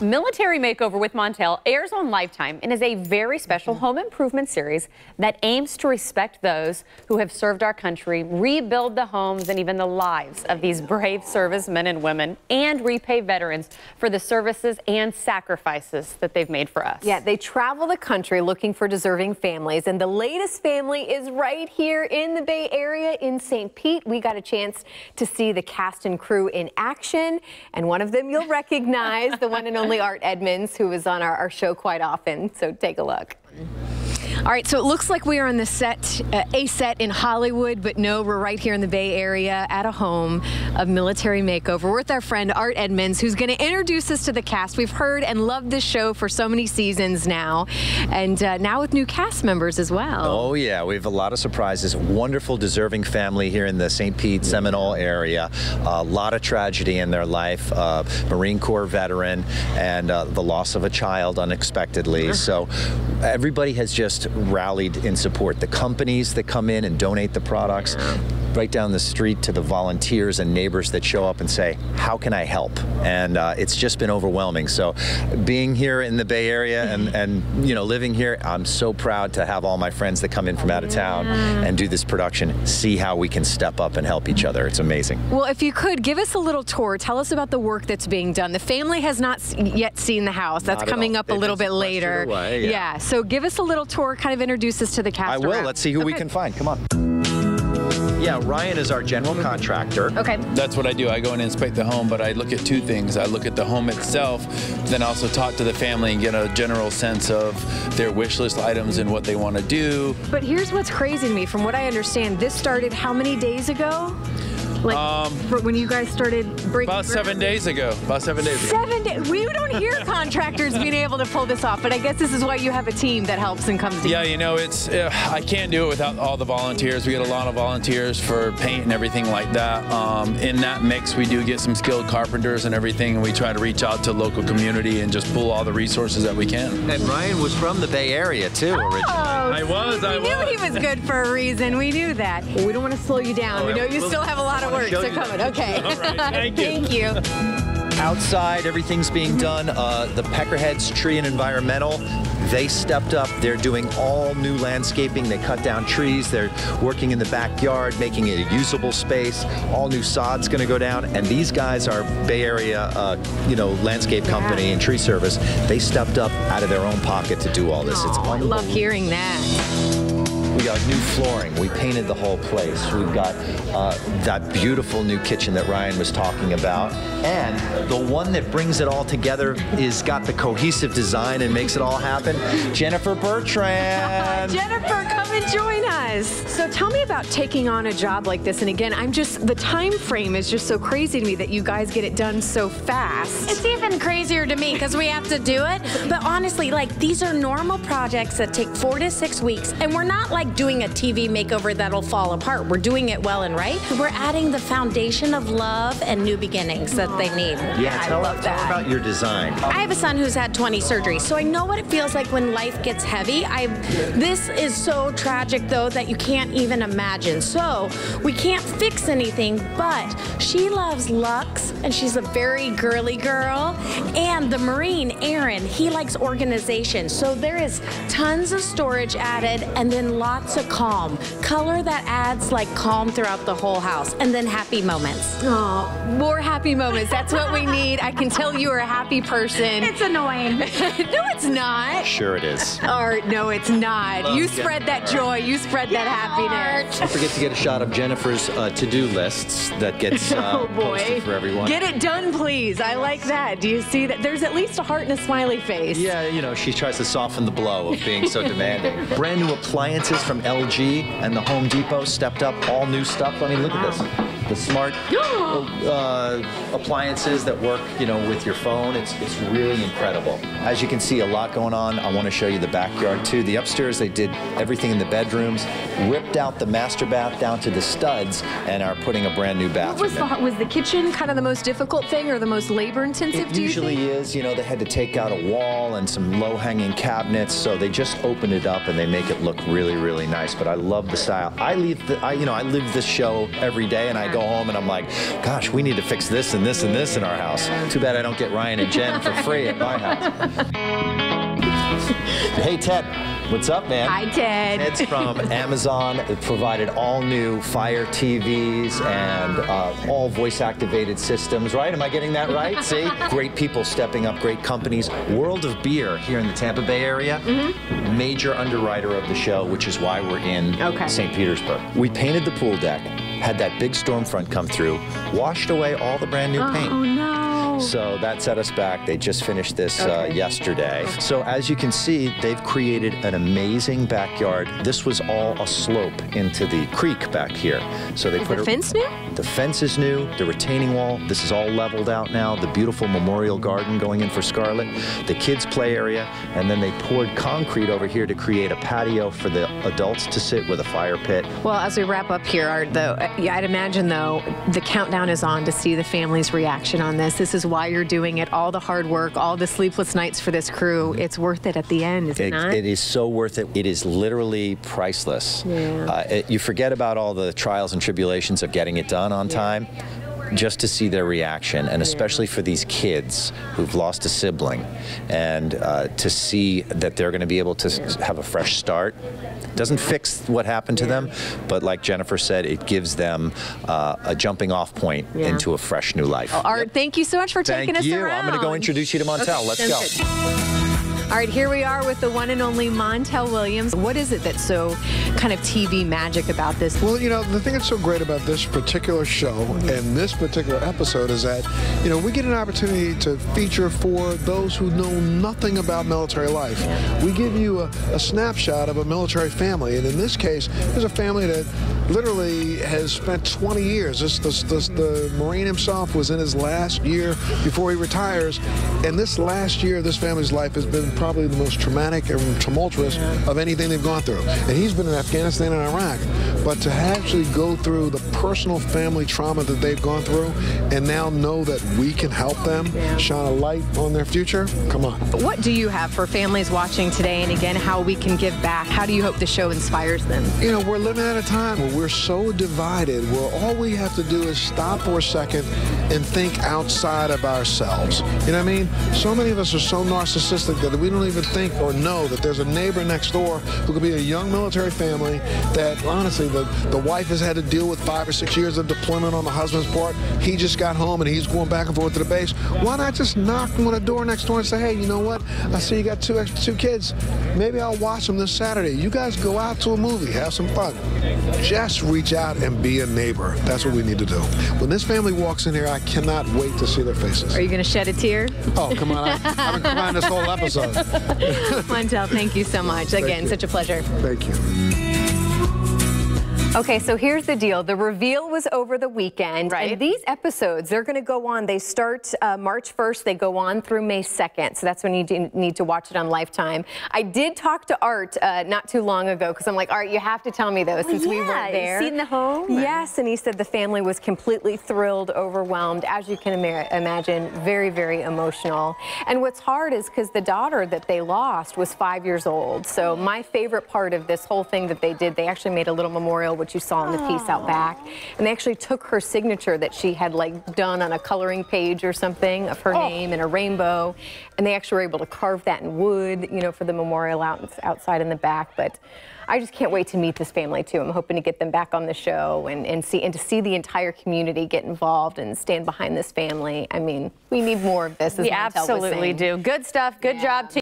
Military Makeover with Montel airs on Lifetime and is a very special home improvement series that aims to respect those who have served our country, rebuild the homes and even the lives of these brave servicemen and women, and repay veterans for the services and sacrifices that they've made for us. Yeah, they travel the country looking for deserving families, and the latest family is right here in the Bay Area in St. Pete. We got a chance to see the cast and crew in action, and one of them you'll recognize, the one and only Art Edmonds, who is on our show quite often. So take a look. All right, so it looks like we are on the set, a set in Hollywood, but no, we're right here in the Bay Area at a home of Military Makeover. We're with our friend Art Edmonds, who's going to introduce us to the cast. We've heard and loved this show for so many seasons now, and now with new cast members as well. Oh yeah, we have a lot of surprises. Wonderful, deserving family here in the St. Pete, Seminole area. A lot of tragedy in their life. Marine Corps veteran and the loss of a child unexpectedly. So everybody has just rallied in support. The companies that come in and donate the products, right down the street to the volunteers and neighbors that show up and say, how can I help? And it's just been overwhelming. So being here in the Bay Area and you know, living here, I'm so proud to have all my friends that come in from out of town and do this production, see how we can step up and help each other. It's amazing. Well, if you could, give us a little tour. Tell us about the work that's being done. The family has not yet seen the house. That's coming up a little bit later. Yeah, so give us a little tour, kind of introduce us to the cast. I will. Let's see who we can find. Come on. Yeah, Ryan is our general contractor. Okay. That's what I do. I go and inspect the home, but I look at two things. I look at the home itself, then also talk to the family and get a general sense of their wish list items and what they want to do. But here's what's crazy to me. From what I understand, this started how many days ago? Like when you guys started breaking about ground? 7 days ago. About 7 days ago. 7 days. We don't hear contractors being able to pull this off, but I guess this is why you have a team that helps and comes together. Yeah, you know, it's I can't do it without all the volunteers. We get a lot of volunteers for paint and everything like that. In that mix, we do get some skilled carpenters and everything, and we try to reach out to local community and just pull all the resources that we can. And Ryan was from the Bay Area too, originally. I was. We knew he was good for a reason. We knew that. Well, we don't want to slow you down. We know you still have a lot of work, so come on. Okay. All right, thank you. Outside, everything's being done. The Peckerheads Tree and Environmental, they stepped up. They're doing all new landscaping. They cut down trees. They're working in the backyard, making it a usable space. All new sod's going to go down. And these guys are Bay Area, you know, landscape company and tree service. They stepped up out of their own pocket to do all this. It's I love hearing that. We got new flooring. We painted the whole place. We've got that beautiful new kitchen that Ryan was talking about. And the one that brings it all together is got the cohesive design and makes it all happen. Jennifer Bertrand. Jennifer, come and join us. So tell me about taking on a job like this. And again, the time frame is just so crazy to me that you guys get it done so fast. It's even crazier to me because we have to do it. But honestly, like, these are normal projects that take 4 to 6 weeks. And we're not like doing a TV makeover that'll fall apart. We're doing it well and right. We're adding the foundation of love and new beginnings that they need. Yeah, tell about your design. I have a son who's had 20 surgeries, so I know what it feels like when life gets heavy. This is so tragic, though, that you can't even imagine. So we can't fix anything, but she loves Lux, and she's a very girly girl. And the Marine, Aaron, he likes organization. So there is tons of storage added, and then lots of calm. Color that adds like calm throughout the whole house, and then happy moments. Oh, more happy moments. That's what we need. I can tell you are a happy person. It's annoying. No, it's not. Sure it is. Art, no, it's not. You spread that joy. You spread that happiness. Don't forget to get a shot of Jennifer's to-do lists that gets posted for everyone. Get it done, please. I like that. Do you see that? There's at least a heart and a smiley face. Yeah, you know, she tries to soften the blow of being so demanding. Brand new appliances from LG and the Home Depot stepped up. All new stuff. I mean, look at this. The smart appliances that work, you know, with your phone. It's really incredible. As you can see, a lot going on. I want to show you the backyard too. The upstairs, they did everything in the bedrooms, ripped out the master bath down to the studs, and are putting a brand new bathroom. Was the kitchen kind of the most difficult thing or the most labor intensive? It usually is. You know, they had to take out a wall and some low-hanging cabinets, so they just open it up and they make it look really, really nice. But I love the style. I live this show every day, and I go go home and I'm like, gosh, we need to fix this and this and this in our house. Too bad I don't get Ryan and Jen for free at my house. Hey, Ted. What's up, man? Hi, Ted. Ted's from Amazon. It provided all new Fire TVs and all voice-activated systems, right? Am I getting that right? See? Great people stepping up, great companies. World of Beer here in the Tampa Bay area, major underwriter of the show, which is why we're in St. Petersburg. We painted the pool deck, had that big storm front come through, washed away all the brand new paint. Oh, no. So that set us back. They just finished this yesterday. So as you can see, they've created an amazing backyard. This was all a slope into the creek back here. So they put the fence new? The fence is new, the retaining wall. This is all leveled out now. The beautiful memorial garden going in for Scarlett, the kids' play area, and then they poured concrete over here to create a patio for the adults to sit with a fire pit. Well, as we wrap up here, Art, though, I'd imagine, though, the countdown is on to see the family's reaction on this. This is why you're doing it, all the hard work, all the sleepless nights for this crew. It's worth it at the end, is it not? It is so worth it. It is literally priceless. Yeah. You forget about all the trials and tribulations of getting it done on time, just to see their reaction, and especially for these kids who've lost a sibling, and to see that they're going to be able to have a fresh start. Doesn't fix what happened to them, but like Jennifer said, it gives them a jumping off point into a fresh new life. Well, Art, thank you so much for taking us around. I'm going to go introduce you to Montel. Let's go. All right, here we are with the one and only Montel Williams. What is it that's so kind of TV magic about this? Well, you know, the thing that's so great about this particular show and this particular episode is that, you know, we get an opportunity to feature for those who know nothing about military life. We give you a snapshot of a military family, and in this case, there's a family that literally has spent 20 years. The Marine himself was in his last year before he retires, and this last year of this family's life has been probably the most traumatic and tumultuous of anything they've gone through. And he's been in Afghanistan and Iraq. But to actually go through the personal family trauma that they've gone through and now know that we can help them shine a light on their future, come on. What do you have for families watching today, and again, how we can give back? How do you hope the show inspires them? You know, we're living at a time where we're so divided, where all we have to do is stop for a second and think outside of ourselves. You know what I mean? So many of us are so narcissistic that we don't even think or know that there's a neighbor next door who could be a young military family that, honestly, the wife has had to deal with 5 or 6 years of deployment on the husband's part. He just got home and he's going back and forth to the base. Why not just knock on the door next door and say, hey, you know what? I see you got two kids. Maybe I'll watch them this Saturday. You guys go out to a movie, have some fun. Just reach out and be a neighbor. That's what we need to do. When this family walks in here, I cannot wait to see their faces. Are you going to shed a tear? Oh, come on. I've been crying this whole episode. Montel, thank you so much. Again, such a pleasure. Thank you. Okay, so here's the deal. The reveal was over the weekend, and these episodes, they're going to go on. They start March 1st. They go on through May 2nd, so that's when you need to watch it on Lifetime. I did talk to Art not too long ago, because I'm like, Art, you have to tell me, though, since we weren't there. Seen the home? Yes, and he said the family was completely thrilled, overwhelmed. As you can imagine, very, very emotional. And what's hard is because the daughter that they lost was 5 years old. So my favorite part of this whole thing that they did, they actually made a little memorial, which you saw in the piece out back, and they actually took her signature that she had like done on a coloring page or something of her name and a rainbow, and they actually were able to carve that in wood, you know, for the memorial outside in the back. But I just can't wait to meet this family too. I'm hoping to get them back on the show and to see the entire community get involved and stand behind this family. I mean, we need more of this, as We Montel was absolutely saying. do. Good stuff. Good job to